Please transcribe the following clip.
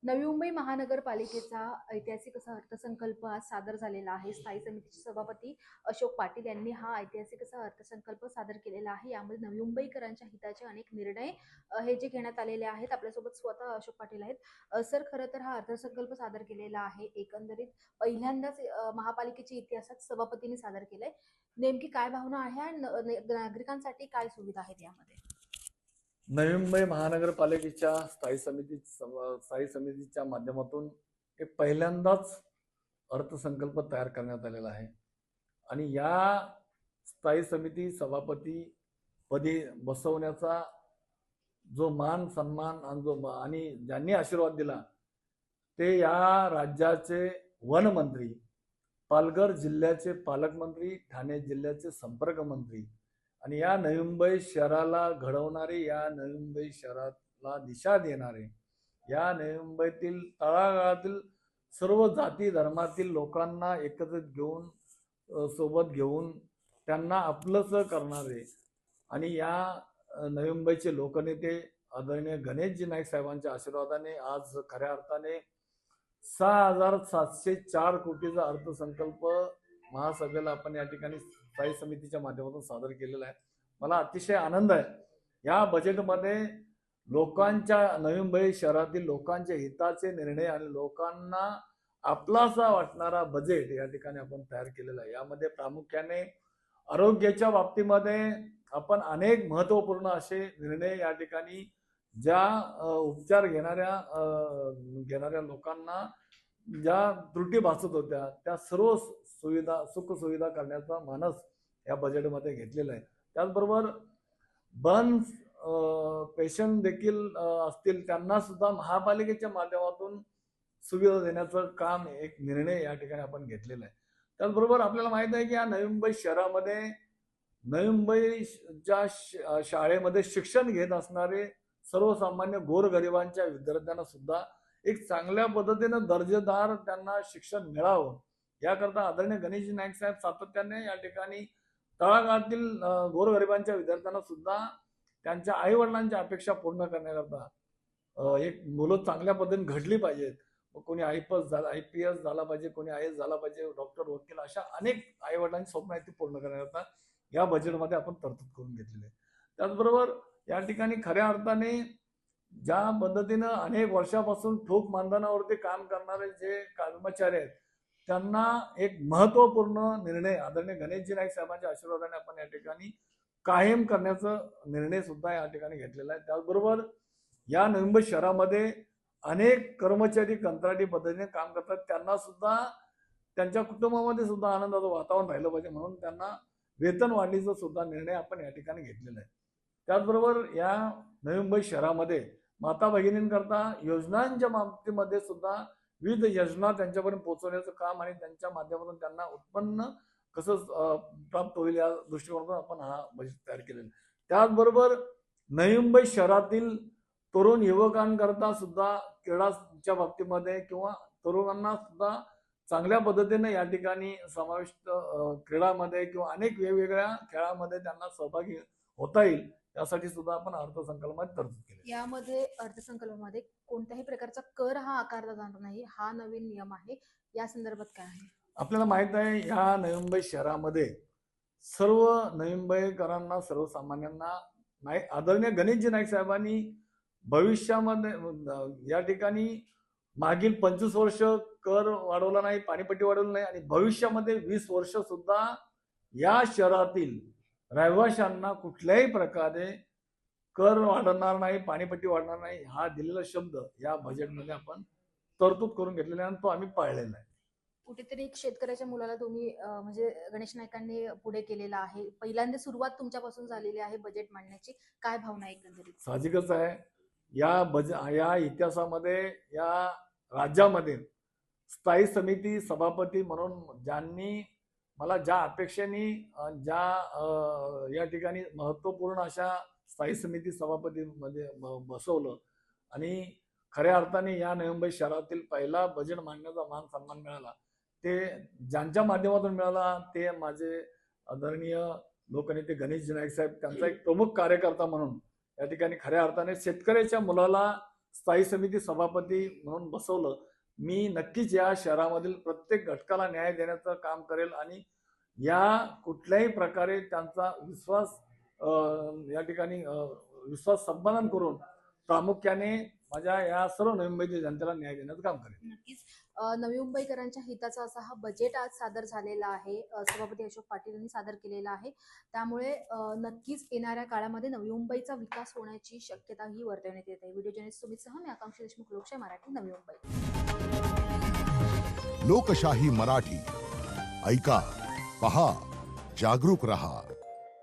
नवी मुंबई महानगरपालिकेचा ऐतिहासिक असा अर्थसंकल्प आज सादर झालेला आहे. स्थायी समितीचे सभापती अशोक पाटील यांनी हा ऐतिहासिक असा अर्थसंकल्प सादर केलेला आहे. यामध्ये नवी मुंबईकरांच्या हिताचे अनेक निर्णय हे जे घेण्यात आलेले आहेत. आपल्यासोबत स्वतः अशोक पाटील आहेत. सर, खरं तर हा अर्थसंकल्प सादर केलेला आहे. एकंदरीत पहिल्यांदाच महापालिकेच्या इतिहासात सभापतींनी सादर केलंय. नेमकी काय भावना आहे आणि नागरिकांसाठी काय सुविधा आहेत यामध्ये? नवी मुंबई महानगरपालिकेच्या स्थायी समितीच्या माध्यमातून एक पहिल्यांदाच अर्थसंकल्प तयार करण्यात आलेला आहे आणि या स्थायी समिती सभापती पदी बसवण्याचा जो मान सन्मान आणि ज्यांनी आशीर्वाद दिला ते या राज्याचे वनमंत्री, पालघर जिल्ह्याचे पालकमंत्री, ठाणे जिल्ह्याचे संपर्क मंत्री आणि या नवी मुंबई शहराला घडवणारे, या नवी मुंबई शहराला दिशा देणारे, या नवी मुंबईतील तळागाळातील सर्व जाती धर्मातील लोकांना एकत्रित घेऊन सोबत घेऊन त्यांना आपलंच करणारे आणि या नवी मुंबईचे लोकनेते आदरणीय गणेशजी नाईक साहेबांच्या आशीर्वादाने आज खऱ्या अर्थाने 6,704 कोटीचा अर्थसंकल्प महासभेला आपण या ठिकाणी स्थायी समितीच्या माध्यमातून सादर केलेला आहे. मला अतिशय आनंद आहे. या बजेटमध्ये लोकांच्या, नवी मुंबई शहरातील लोकांच्या हिताचे निर्णय आणि लोकांना आपलासा वाटणारा बजेट या ठिकाणी आपण तयार केलेला आहे. यामध्ये प्रामुख्याने आरोग्याच्या बाबतीमध्ये आपण अनेक महत्वपूर्ण असे निर्णय या ठिकाणी ज्या उपचार घेणाऱ्या लोकांना ज्या त्रुटी भासत होत्या त्या सर्व सुखसुविधा करण्याचा मानस या बजेटमध्ये घेतलेला आहे. त्याचबरोबर बर्न्स पेशंट देखील असतील त्यांना सुद्धा महापालिकेच्या माध्यमातून सुविधा देण्याचं काम, एक निर्णय या ठिकाणी आपण घेतलेला आहे. त्याचबरोबर आपल्याला माहित आहे की या नवी मुंबई शहरामध्ये, नवी मुंबईच्या शाळेमध्ये शिक्षण घेत असणारे सर्वसामान्य गोरगरिबांच्या विद्यार्थ्यांना सुद्धा एक चांगल्या पद्धतीनं दर्जेदार त्यांना शिक्षण मिळावं याकरता आदरणीय गणेशजी नाईक साहेब सातत्याने या ठिकाणी तळागाळातील गोरगरिबांच्या विद्यार्थ्यांना सुद्धा त्यांच्या आई वडिलांच्या अपेक्षा पूर्ण करण्याकरता एक मुलं चांगल्या पद्धतीने घडली पाहिजेत. कोणी IPS झाला पाहिजे, कोणी IAS झाला पाहिजे, डॉक्टर, वकील, अशा अनेक आई वडिलांची स्वप्न आहेत ती पूर्ण करण्याकरता या बजेटमध्ये आपण तरतूद करून घेतलेली आहे. त्याचबरोबर या ठिकाणी खऱ्या अर्थाने ज्या पद्धतीनं अनेक वर्षापासून ठोक मानधनावरती काम करणारे जे कर्मचारी आहेत त्यांना एक महत्वपूर्ण निर्णय आदरणीय गणेशजी नाईक साहेबांच्या आशीर्वादाने आपण या ठिकाणी कायम करण्याचा निर्णय सुद्धा या ठिकाणी घेतलेला आहे. त्याचबरोबर या नवी मुंबई शहरामध्ये अनेक कर्मचारी कंत्राटी पद्धतीने काम करतात, त्यांना सुद्धा त्यांच्या कुटुंबामध्ये सुद्धा आनंदाचं वातावरण राहिलं पाहिजे म्हणून त्यांना वेतन वाढीचा सुद्धा निर्णय आपण या ठिकाणी घेतलेला आहे. त्याचबरोबर या नवी मुंबई शहरामध्ये माता भगिनींकरता योजनांच्या बाबतीमध्ये सुद्धा विविध योजना त्यांच्यापर्यंत पोहोचवण्याचं काम आणि त्यांच्या माध्यमातून त्यांना उत्पन्न कसं प्राप्त होईल या दृष्टिकोनातून आपण हा बजेट तयार केलेला आहे. त्याचबरोबर नवी मुंबई शहरातील तरुण युवकांकरता सुद्धा क्रीडाच्या बाबतीमध्ये किंवा तरुणांना सुद्धा चांगल्या पद्धतीने या ठिकाणी समाविष्ट क्रीडामध्ये किंवा अनेक वेगवेगळ्या खेळामध्ये त्यांना सहभागी होता येईल यासाठी सुद्धा आपण अर्थसंकल्पात तरतूद केली. यामध्ये अर्थसंकल्पामध्ये कोणत्याही प्रकारचा कर हा आकारला जाणार नाही, हा नवीन नियम आहे. या संदर्भात काय आहे? आपल्याला माहित आहे या नवी मुंबई शहरामध्ये सर्व नवी मुंबईकरांना, सर्वसामान्यांना आदरणीय गणेशजी नाईक साहेबांनी भविष्यामध्ये या ठिकाणी मागील 25 वर्ष कर वाढवला नाही, पाणीपट्टी वाढवली नाही आणि भविष्यामध्ये 20 वर्ष सुद्धा या शहरातील रहिवाशांना कुठल्याही प्रकारे कर वाढणार नाही, पाणीपट्टी वाढणार नाही हा दिलेला शब्द या बजेटमध्ये आपण तरतूद करून घेतलेला आहे आणि तो आम्ही पाळलेला आहे. कुठेतरी एक शेतकऱ्याच्या मुलाला तुम्ही म्हणजे गणेश नाईकांनी पुढे केलेला आहे. पहिल्यांदा सुरुवात तुमच्यापासून झालेली आहे बजेट मांडण्याची. काय भावना आहे एकंदरीत? साहजिकच आहे. या इतिहासामध्ये, या राज्यामध्ये स्थायी समिती सभापती म्हणून ज्यांनी मला ज्या अपेक्षेने या ठिकाणी महत्वपूर्ण अशा स्थायी समिती सभापती मध्ये बसवलं आणि खऱ्या अर्थाने या नवी मुंबई शहरातील पहिला बजेट मांडण्याचा मान सन्मान मिळाला, ते ज्यांच्या माध्यमातून मिळाला ते माझे आदरणीय लोकनेते गणेशजी नाईक साहेब, त्यांचा एक प्रमुख कार्यकर्ता म्हणून या ठिकाणी खऱ्या अर्थाने शेतकऱ्याच्या मुलाला स्थायी समिती सभापती म्हणून बसवलं, मी नक्कीच या शहरामधील प्रत्येक घटकाला न्याय देण्याचं काम करेल आणि या कुठल्याही प्रकारे त्यांचा विश्वास या ठिकाणी विश्वास संपादन करून प्रामुख्याने माझ्या या सर्व नवी मुंबईच्या जनतेला न्याय देण्याचं काम करेल. नक्कीच नवी मुंबईकरांच्या हिताचा असा हा बजेट आज सादर झालेला आहे. सभापती अशोक पाटील यांनी सादर केलेला आहे. त्यामुळे नक्कीच येणाऱ्या काळामध्ये नवी मुंबईचा विकास होण्याची शक्यता ही वर्तवण्यात येत आहे. व्हिडिओ जर्नलिस्ट सुमितसह मी आकांक्षा देशमुख, लोकशाही मराठी, नवी मुंबई. लोकशाही मराठी ऐका, पहा, जागरूक रहा.